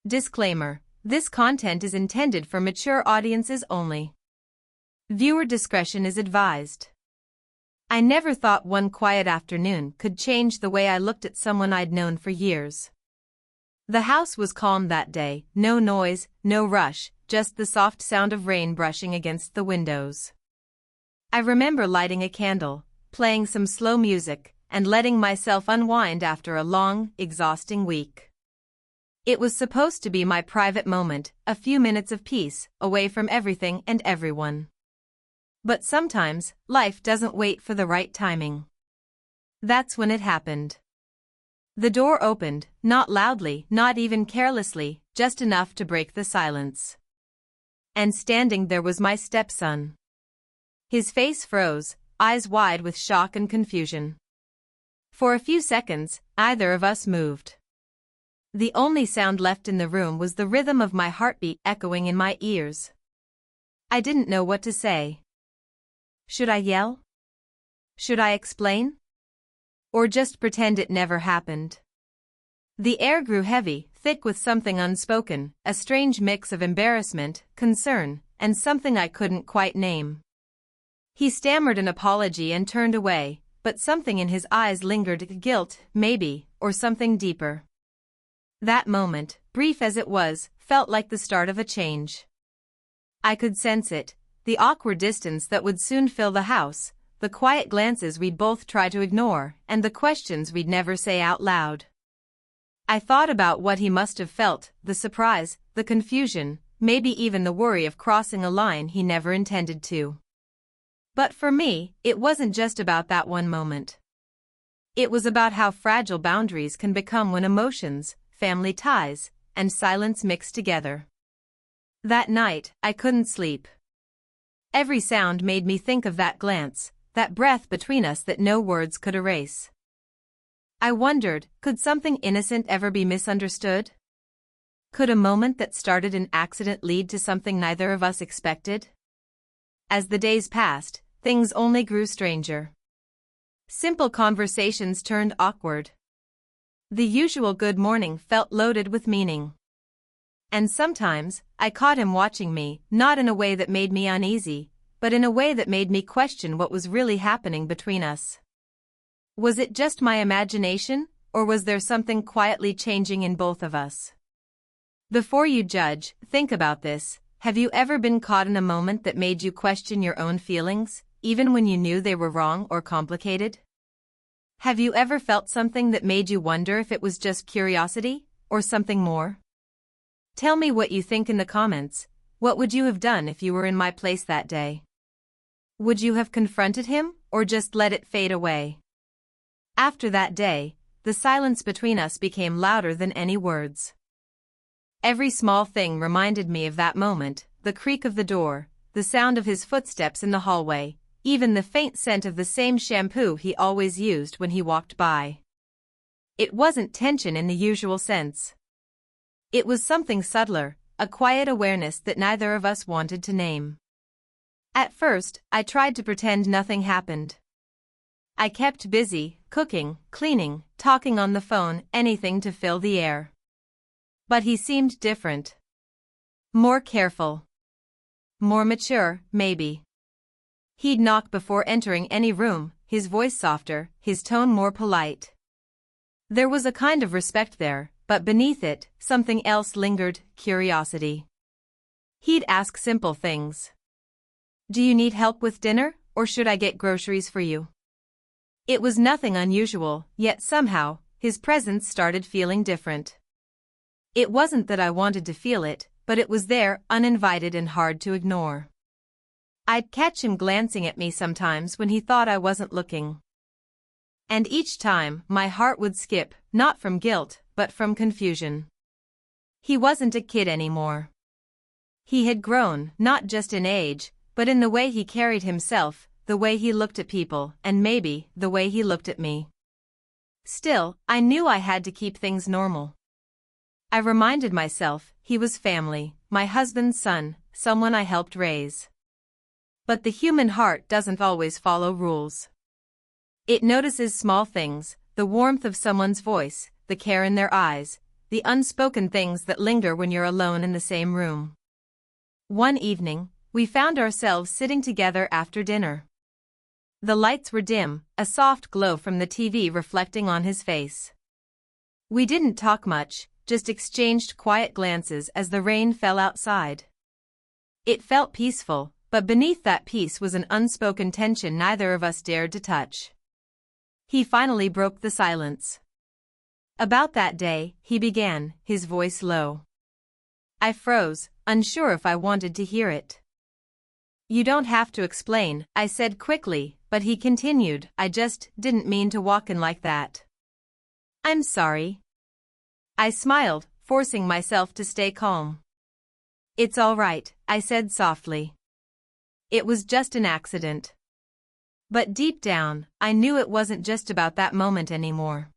Disclaimer: this content is intended for mature audiences only. Viewer discretion is advised. I never thought one quiet afternoon could change the way I looked at someone I'd known for years. The house was calm that day, no noise, no rush, just the soft sound of rain brushing against the windows. I remember lighting a candle, playing some slow music, and letting myself unwind after a long, exhausting week. It was supposed to be my private moment, a few minutes of peace, away from everything and everyone. But sometimes, life doesn't wait for the right timing. That's when it happened. The door opened, not loudly, not even carelessly, just enough to break the silence. And standing there was my stepson. His face froze, eyes wide with shock and confusion. For a few seconds, neither of us moved. The only sound left in the room was the rhythm of my heartbeat echoing in my ears. I didn't know what to say. Should I yell? Should I explain? Or just pretend it never happened? The air grew heavy, thick with something unspoken, a strange mix of embarrassment, concern, and something I couldn't quite name. He stammered an apology and turned away, but something in his eyes lingered, guilt, maybe, or something deeper. That moment, brief as it was, felt like the start of a change. I could sense it, the awkward distance that would soon fill the house, the quiet glances we'd both try to ignore, and the questions we'd never say out loud. I thought about what he must have felt, the surprise, the confusion, maybe even the worry of crossing a line he never intended to. But for me, it wasn't just about that one moment. It was about how fragile boundaries can become when emotions, family ties, and silence mix together. That night, I couldn't sleep. Every sound made me think of that glance, that breath between us that no words could erase. I wondered, could something innocent ever be misunderstood? Could a moment that started an accident lead to something neither of us expected? As the days passed, things only grew stranger. Simple conversations turned awkward. The usual good morning felt loaded with meaning. And sometimes, I caught him watching me, not in a way that made me uneasy, but in a way that made me question what was really happening between us. Was it just my imagination, or was there something quietly changing in both of us? Before you judge, think about this. Have you ever been caught in a moment that made you question your own feelings, even when you knew they were wrong or complicated? Have you ever felt something that made you wonder if it was just curiosity, or something more? Tell me what you think in the comments. What would you have done if you were in my place that day? Would you have confronted him, or just let it fade away? After that day, the silence between us became louder than any words. Every small thing reminded me of that moment, the creak of the door, the sound of his footsteps in the hallway, even the faint scent of the same shampoo he always used when he walked by. It wasn't tension in the usual sense. It was something subtler, a quiet awareness that neither of us wanted to name. At first, I tried to pretend nothing happened. I kept busy, cooking, cleaning, talking on the phone, anything to fill the air. But he seemed different. More careful. More mature, maybe. He'd knock before entering any room, his voice softer, his tone more polite. There was a kind of respect there, but beneath it, something else lingered, curiosity. He'd ask simple things. Do you need help with dinner, or should I get groceries for you? It was nothing unusual, yet somehow, his presence started feeling different. It wasn't that I wanted to feel it, but it was there, uninvited and hard to ignore. I'd catch him glancing at me sometimes when he thought I wasn't looking. And each time, my heart would skip, not from guilt, but from confusion. He wasn't a kid anymore. He had grown, not just in age, but in the way he carried himself, the way he looked at people, and maybe, the way he looked at me. Still, I knew I had to keep things normal. I reminded myself, he was family, my husband's son, someone I helped raise. But the human heart doesn't always follow rules. It notices small things, the warmth of someone's voice, the care in their eyes, the unspoken things that linger when you're alone in the same room. One evening, we found ourselves sitting together after dinner. The lights were dim, a soft glow from the TV reflecting on his face. We didn't talk much, just exchanged quiet glances as the rain fell outside. It felt peaceful, but beneath that peace was an unspoken tension neither of us dared to touch. He finally broke the silence. "About that day," he began, his voice low. I froze, unsure if I wanted to hear it. "You don't have to explain," I said quickly, but he continued, "I just didn't mean to walk in like that." "I'm sorry." I smiled, forcing myself to stay calm. "It's all right," I said softly. "It was just an accident." But deep down, I knew it wasn't just about that moment anymore.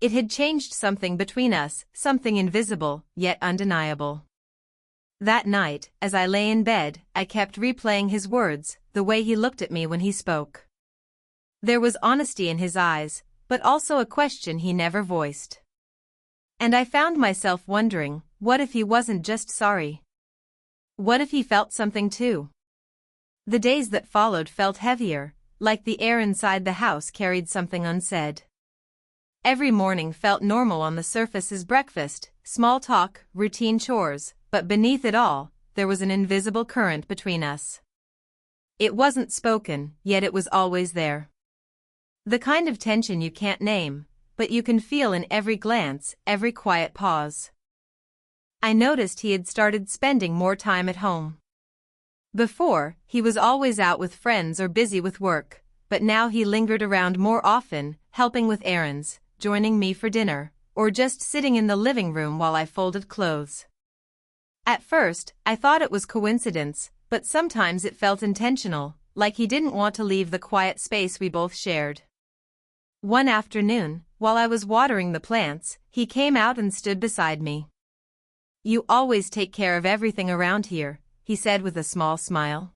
It had changed something between us, something invisible, yet undeniable. That night, as I lay in bed, I kept replaying his words, the way he looked at me when he spoke. There was honesty in his eyes, but also a question he never voiced. And I found myself wondering, what if he wasn't just sorry? What if he felt something too? The days that followed felt heavier, like the air inside the house carried something unsaid. Every morning felt normal on the surface as breakfast, small talk, routine chores, but beneath it all, there was an invisible current between us. It wasn't spoken, yet it was always there. The kind of tension you can't name, but you can feel in every glance, every quiet pause. I noticed he had started spending more time at home. Before, he was always out with friends or busy with work, but now he lingered around more often, helping with errands, joining me for dinner, or just sitting in the living room while I folded clothes. At first, I thought it was coincidence, but sometimes it felt intentional, like he didn't want to leave the quiet space we both shared. One afternoon, while I was watering the plants, he came out and stood beside me. "You always take care of everything around here," he said with a small smile.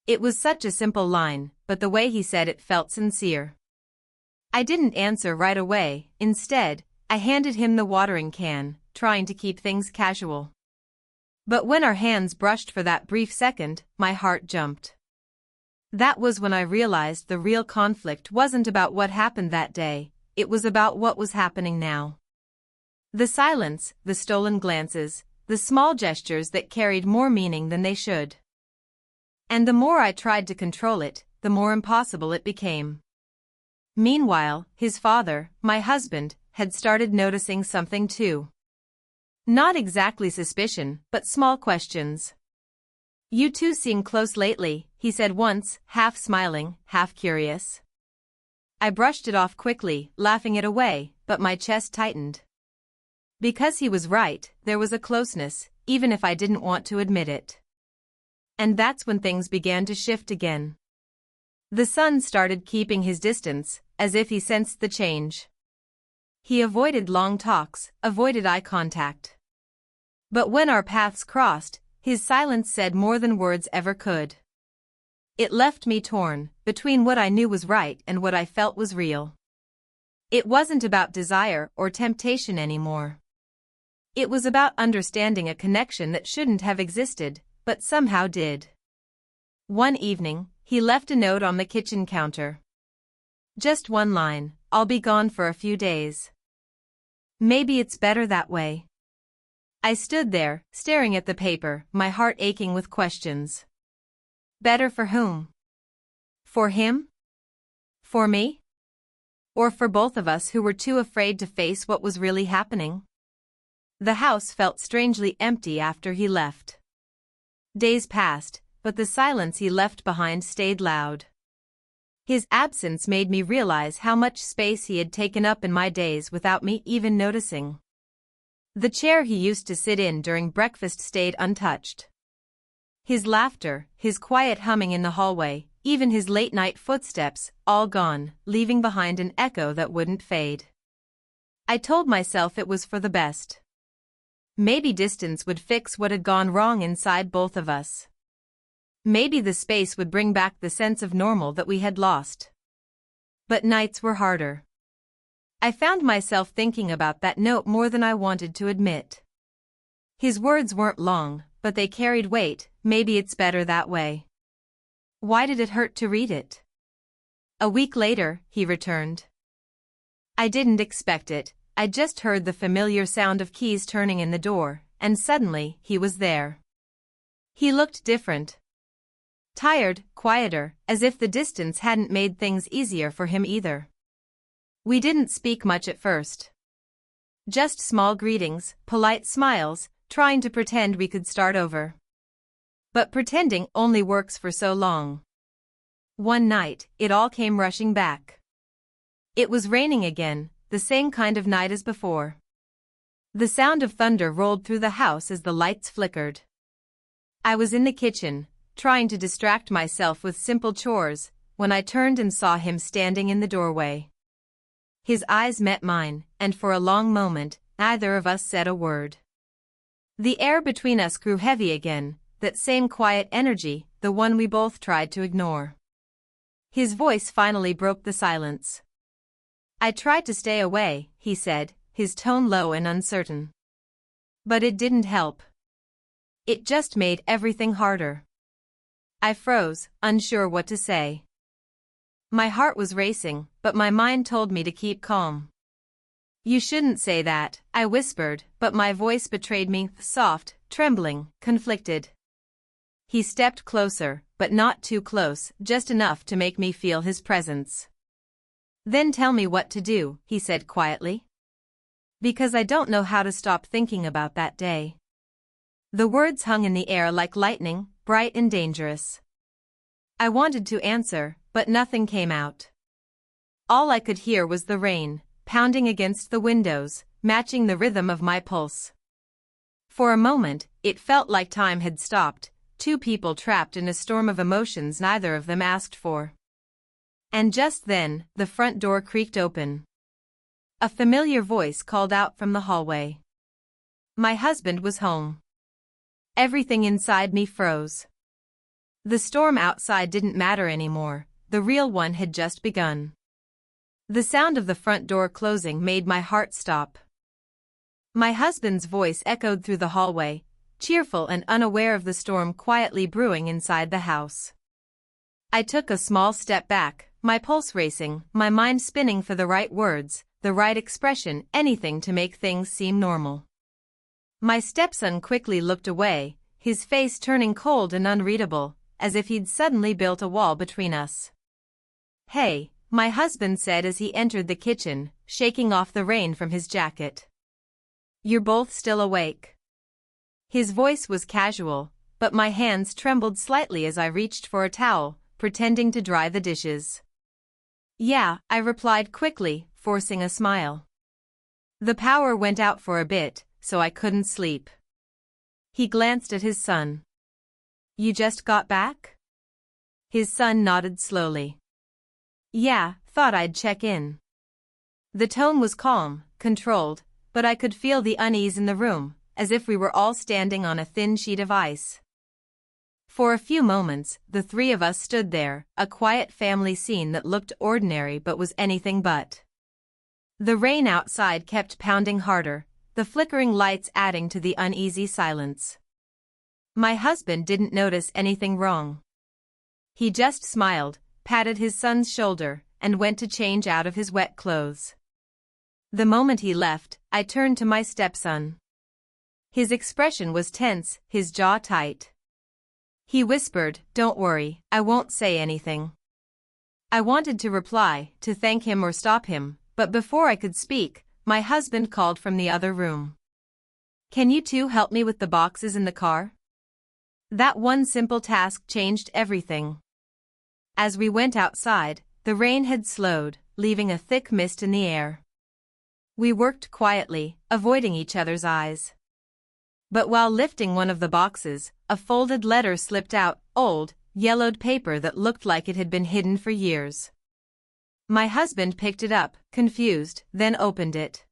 It was such a simple line, but the way he said it felt sincere. I didn't answer right away. Instead, I handed him the watering can, trying to keep things casual. But when our hands brushed for that brief second, my heart jumped. That was when I realized the real conflict wasn't about what happened that day, it was about what was happening now. The silence, the stolen glances, the small gestures that carried more meaning than they should. And the more I tried to control it, the more impossible it became. Meanwhile, his father, my husband, had started noticing something too. Not exactly suspicion, but small questions. "You two seem close lately," he said once, half smiling, half curious. I brushed it off quickly, laughing it away, but my chest tightened. Because he was right, there was a closeness, even if I didn't want to admit it. And that's when things began to shift again. The son started keeping his distance, as if he sensed the change. He avoided long talks, avoided eye contact. But when our paths crossed, his silence said more than words ever could. It left me torn, between what I knew was right and what I felt was real. It wasn't about desire or temptation anymore. It was about understanding a connection that shouldn't have existed, but somehow did. One evening, he left a note on the kitchen counter. Just one line, "I'll be gone for a few days. Maybe it's better that way." I stood there, staring at the paper, my heart aching with questions. Better for whom? For him? For me? Or for both of us who were too afraid to face what was really happening? The house felt strangely empty after he left. Days passed, but the silence he left behind stayed loud. His absence made me realize how much space he had taken up in my days without me even noticing. The chair he used to sit in during breakfast stayed untouched. His laughter, his quiet humming in the hallway, even his late-night footsteps, all gone, leaving behind an echo that wouldn't fade. I told myself it was for the best. Maybe distance would fix what had gone wrong inside both of us. Maybe the space would bring back the sense of normal that we had lost. But nights were harder. I found myself thinking about that note more than I wanted to admit. His words weren't long, but they carried weight. Maybe it's better that way. Why did it hurt to read it? A week later, he returned. I didn't expect it. I just heard the familiar sound of keys turning in the door, and suddenly, he was there. He looked different. Tired, quieter, as if the distance hadn't made things easier for him either. We didn't speak much at first. Just small greetings, polite smiles, trying to pretend we could start over. But pretending only works for so long. One night, it all came rushing back. It was raining again, the same kind of night as before. The sound of thunder rolled through the house as the lights flickered. I was in the kitchen, trying to distract myself with simple chores, when I turned and saw him standing in the doorway. His eyes met mine, and for a long moment, neither of us said a word. The air between us grew heavy again, that same quiet energy, the one we both tried to ignore. His voice finally broke the silence. I tried to stay away, he said, his tone low and uncertain. But it didn't help. It just made everything harder. I froze, unsure what to say. My heart was racing, but my mind told me to keep calm. You shouldn't say that, I whispered, but my voice betrayed me, soft, trembling, conflicted. He stepped closer, but not too close, just enough to make me feel his presence. Then tell me what to do, he said quietly. Because I don't know how to stop thinking about that day. The words hung in the air like lightning, bright and dangerous. I wanted to answer, but nothing came out. All I could hear was the rain, pounding against the windows, matching the rhythm of my pulse. For a moment, it felt like time had stopped, two people trapped in a storm of emotions neither of them asked for. And just then, the front door creaked open. A familiar voice called out from the hallway. My husband was home. Everything inside me froze. The storm outside didn't matter anymore, the real one had just begun. The sound of the front door closing made my heart stop. My husband's voice echoed through the hallway, cheerful and unaware of the storm quietly brewing inside the house. I took a small step back, my pulse racing, my mind spinning for the right words, the right expression, anything to make things seem normal. My stepson quickly looked away, his face turning cold and unreadable, as if he'd suddenly built a wall between us. Hey, my husband said as he entered the kitchen, shaking off the rain from his jacket. You're both still awake. His voice was casual, but my hands trembled slightly as I reached for a towel, pretending to dry the dishes. Yeah, I replied quickly, forcing a smile. The power went out for a bit, so I couldn't sleep. He glanced at his son. You just got back? His son nodded slowly. Yeah, thought I'd check in. The tone was calm, controlled, but I could feel the unease in the room, as if we were all standing on a thin sheet of ice. For a few moments, the three of us stood there, a quiet family scene that looked ordinary but was anything but. The rain outside kept pounding harder, the flickering lights adding to the uneasy silence. My husband didn't notice anything wrong. He just smiled, patted his son's shoulder, and went to change out of his wet clothes. The moment he left, I turned to my stepson. His expression was tense, his jaw tight. He whispered, "Don't worry, I won't say anything." I wanted to reply, to thank him or stop him, but before I could speak, my husband called from the other room. Can you two help me with the boxes in the car? That one simple task changed everything. As we went outside, the rain had slowed, leaving a thick mist in the air. We worked quietly, avoiding each other's eyes. But while lifting one of the boxes, a folded letter slipped out, old, yellowed paper that looked like it had been hidden for years. My husband picked it up, confused, then opened it.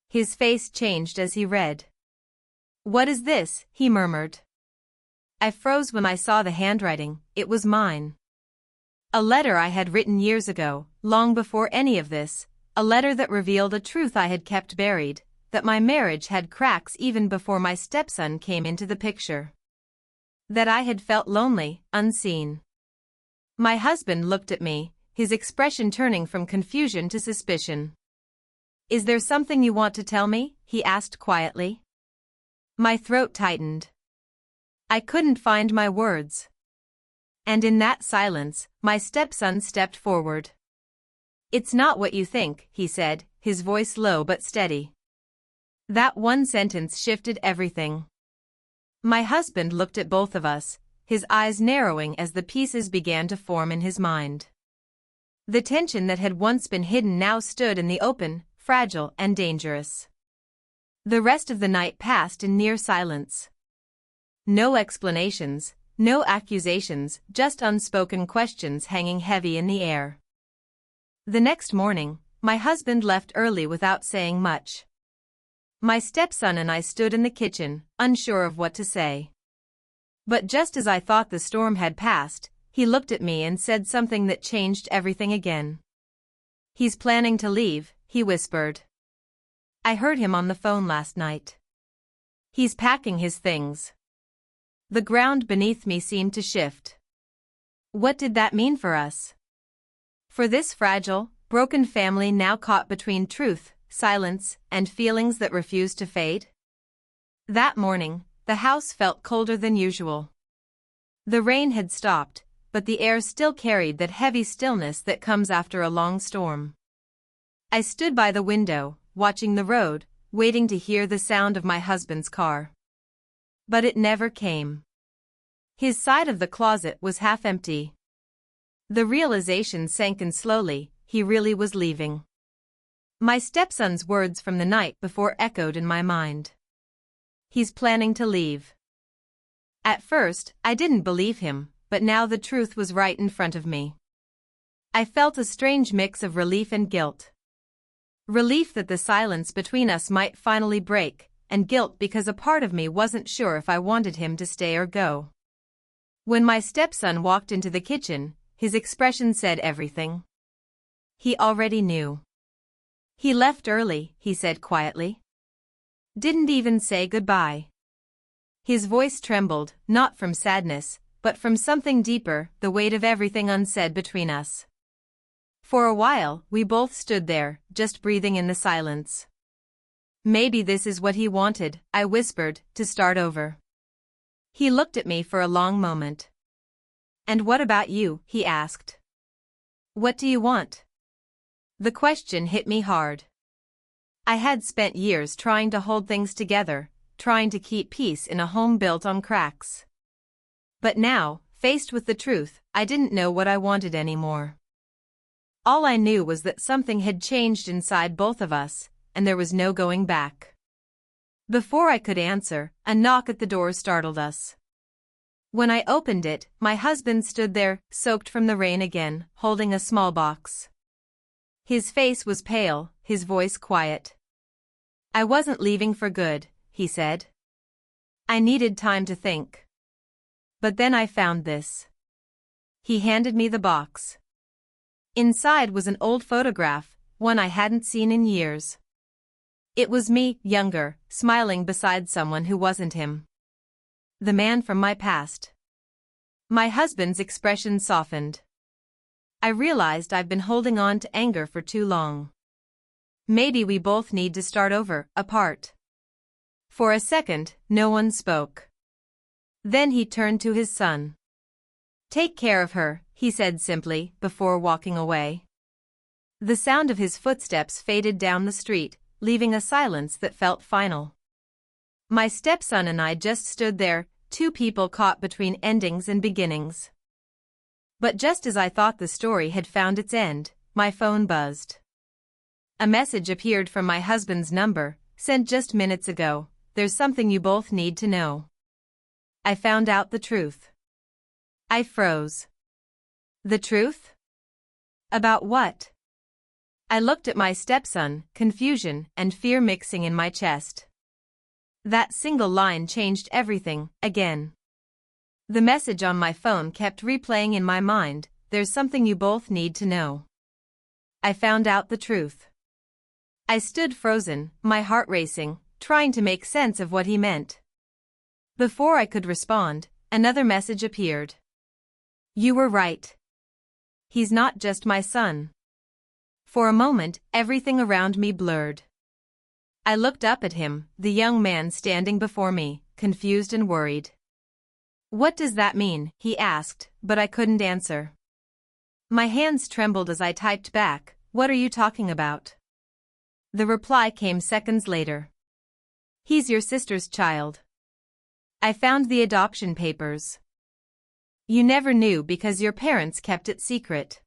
His face changed as he read. "What is this?" he murmured. I froze when I saw the handwriting. It was mine. A letter I had written years ago, long before any of this, A letter that revealed a truth I had kept buried, that my marriage had cracks even before my stepson came into the picture. That I had felt lonely, unseen. My husband looked at me, his expression turning from confusion to suspicion. "Is there something you want to tell me?" he asked quietly. My throat tightened. I couldn't find my words. And in that silence, my stepson stepped forward. "It's not what you think," he said, his voice low but steady. That one sentence shifted everything. My husband looked at both of us, his eyes narrowing as the pieces began to form in his mind. The tension that had once been hidden now stood in the open, fragile and dangerous. The rest of the night passed in near silence. No explanations, no accusations, just unspoken questions hanging heavy in the air. The next morning, my husband left early without saying much. My stepson and I stood in the kitchen, unsure of what to say. But just as I thought the storm had passed, he looked at me and said something that changed everything again. "He's planning to leave," he whispered. "I heard him on the phone last night. He's packing his things." The ground beneath me seemed to shift. What did that mean for us? For this fragile, broken family now caught between truth, silence, and feelings that refused to fade? That morning, the house felt colder than usual. The rain had stopped, but the air still carried that heavy stillness that comes after a long storm. I stood by the window, watching the road, waiting to hear the sound of my husband's car. But it never came. His side of the closet was half empty. The realization sank in slowly, he really was leaving. My stepson's words from the night before echoed in my mind. "He's planning to leave." At first, I didn't believe him, but now the truth was right in front of me. I felt a strange mix of relief and guilt. Relief that the silence between us might finally break, and guilt because a part of me wasn't sure if I wanted him to stay or go. When my stepson walked into the kitchen, his expression said everything. He already knew. "He left early," he said quietly. "Didn't even say goodbye." His voice trembled, not from sadness, but from something deeper, the weight of everything unsaid between us. For a while, we both stood there, just breathing in the silence. "Maybe this is what he wanted," I whispered, "to start over." He looked at me for a long moment. "And what about you?" he asked. "What do you want?" The question hit me hard. I had spent years trying to hold things together, trying to keep peace in a home built on cracks. But now, faced with the truth, I didn't know what I wanted anymore. All I knew was that something had changed inside both of us, and there was no going back. Before I could answer, a knock at the door startled us. When I opened it, my husband stood there, soaked from the rain again, holding a small box. His face was pale, his voice quiet. "I wasn't leaving for good," he said. "I needed time to think. But then I found this." He handed me the box. Inside was an old photograph, one I hadn't seen in years. It was me, younger, smiling beside someone who wasn't him. The man from my past. My husband's expression softened. I realized I've been holding on to anger for too long. Maybe we both need to start over, apart. For a second, no one spoke. Then he turned to his son. "Take care of her," he said simply, before walking away. The sound of his footsteps faded down the street, leaving a silence that felt final. My stepson and I just stood there, two people caught between endings and beginnings. But just as I thought the story had found its end, my phone buzzed. A message appeared from my husband's number, sent just minutes ago. "There's something you both need to know." I found out the truth. I froze. The truth? About what? I looked at my stepson, confusion and fear mixing in my chest. That single line changed everything, again. The message on my phone kept replaying in my mind, "There's something you both need to know." I found out the truth. I stood frozen, my heart racing, trying to make sense of what he meant. Before I could respond, another message appeared. You were right. He's not just my son. For a moment, everything around me blurred. I looked up at him, the young man standing before me, confused and worried. What does that mean? He asked, but I couldn't answer. My hands trembled as I typed back, what are you talking about? The reply came seconds later. He's your sister's child. I found the adoption papers. You never knew because your parents kept it secret.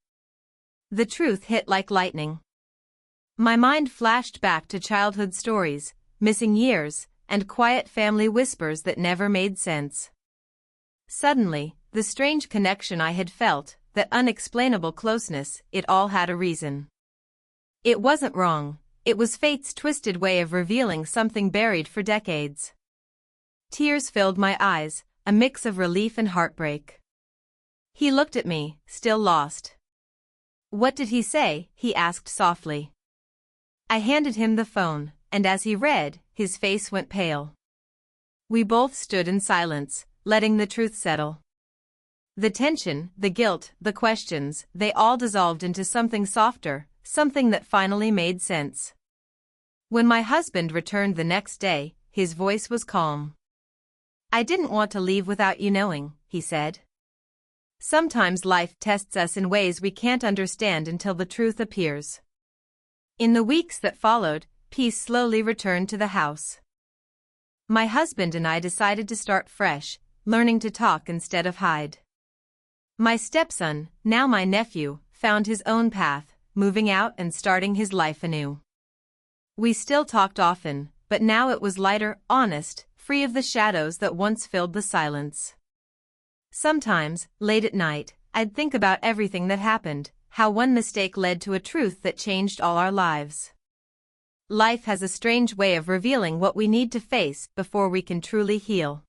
The truth hit like lightning. My mind flashed back to childhood stories, missing years, and quiet family whispers that never made sense. Suddenly, the strange connection I had felt, that unexplainable closeness, it all had a reason. It wasn't wrong, it was fate's twisted way of revealing something buried for decades. Tears filled my eyes, a mix of relief and heartbreak. He looked at me, still lost. What did he say? He asked softly. I handed him the phone, and as he read, his face went pale. We both stood in silence, letting the truth settle. The tension, the guilt, the questions, they all dissolved into something softer, something that finally made sense. When my husband returned the next day, his voice was calm. I didn't want to leave without you knowing, he said. Sometimes life tests us in ways we can't understand until the truth appears. In the weeks that followed, peace slowly returned to the house. My husband and I decided to start fresh, learning to talk instead of hide. My stepson, now my nephew, found his own path, moving out and starting his life anew. We still talked often, but now it was lighter, honest, free of the shadows that once filled the silence. Sometimes, late at night, I'd think about everything that happened, how one mistake led to a truth that changed all our lives. Life has a strange way of revealing what we need to face before we can truly heal.